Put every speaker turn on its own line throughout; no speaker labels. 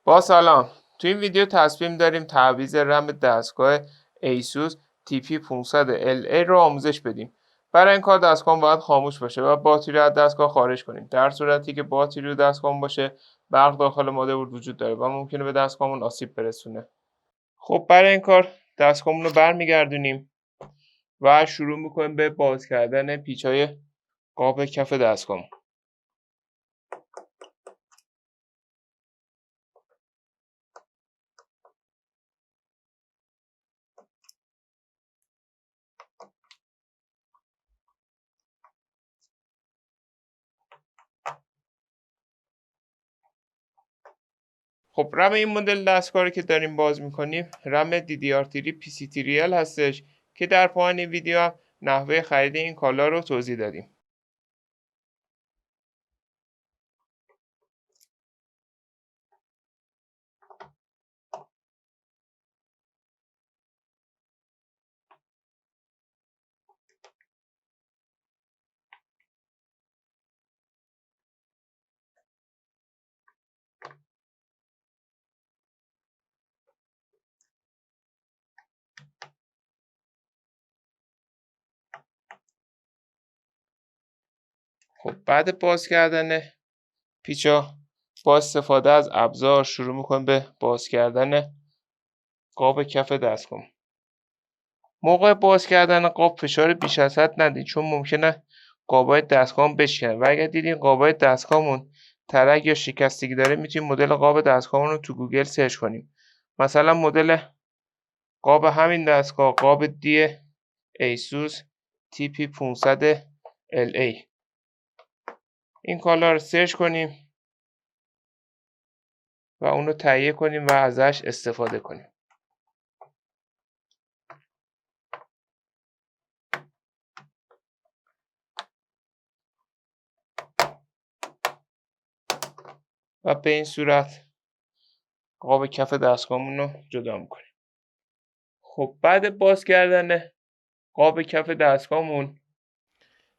با سلام. تو این ویدیو تصمیم داریم تعویض رم دستگاه ایسوس TP500LA رو آموزش بدیم. برای این کار دستگاه باید خاموش باشه و باتری از دستگاه خارج کنیم. در صورتی که باتری رو دستگاه باشه، برق داخل مادربرد وجود داره و ممکنه به دستگاهمون آسیب برسونه. خب برای این کار دستگاهمون رو برمیگردونیم و شروع میکنیم به باز کردن پیچ‌های قاب کف دستگاهمون. خب رم این مدل دستگاه رو که داریم باز میکنیم رم DDR3 PC3L هستش که در پایان ویدیو هم نحوه خرید این کالا رو توضیح دادیم. خب بعد باز کردن پیچا با استفاده از ابزار شروع میکنیم به باز کردن قاب کف دستگاه. موقع باز کردن قاب فشار بیش از حد ندید چون ممکنه قابای دستگاه بشکنه و اگر دیدین قابای دستگاهمون ترک یا شکستگی داره میتونیم مدل قاب دستگاهمون رو تو گوگل سرچ کنیم. مثلا مدل قاب همین دستگاه قاب دی ایسوس TP500LA این کالا رو سرچ کنیم و اون رو تهیه کنیم و ازش استفاده کنیم. و به این صورت قاب کف دستگاهمون رو جدا میکنیم. خب بعد باز کردن قاب کف دستگاهمون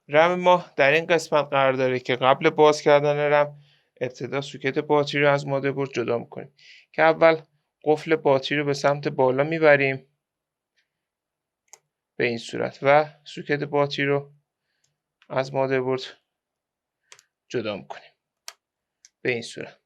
رم ما در این قسمت قرار داره که قبل باز کردن رم ابتدا سوکت باتری رو از مادربرد جدا میکنیم که اول قفل باتری رو به سمت بالا میبریم به این صورت و سوکت باتری رو از مادربرد جدا میکنیم به این صورت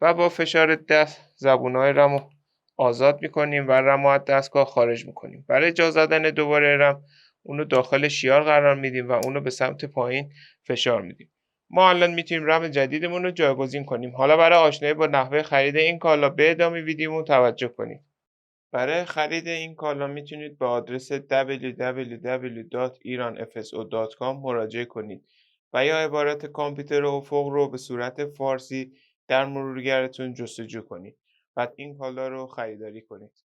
و با فشار دست زبونهای رم رو آزاد میکنیم و رم رو از دستگاه خارج میکنیم. برای جا زدن دوباره رم اونو داخل شیار قرار میدیم و اونو به سمت پایین فشار میدیم. ما الان میتونیم رم جدیدمون رو جایگزین کنیم. حالا برای آشنایی با نحوه خرید این کالا به ادامه ویدیومون توجه کنید. برای خرید این کالا میتونید به آدرس www.iranfso.com مراجعه کنید و یا عبارت کامپیوتر افق رو به صورت فارسی در مرورگرتون جستجو کنید. بعد این کالا رو خریداری کنید.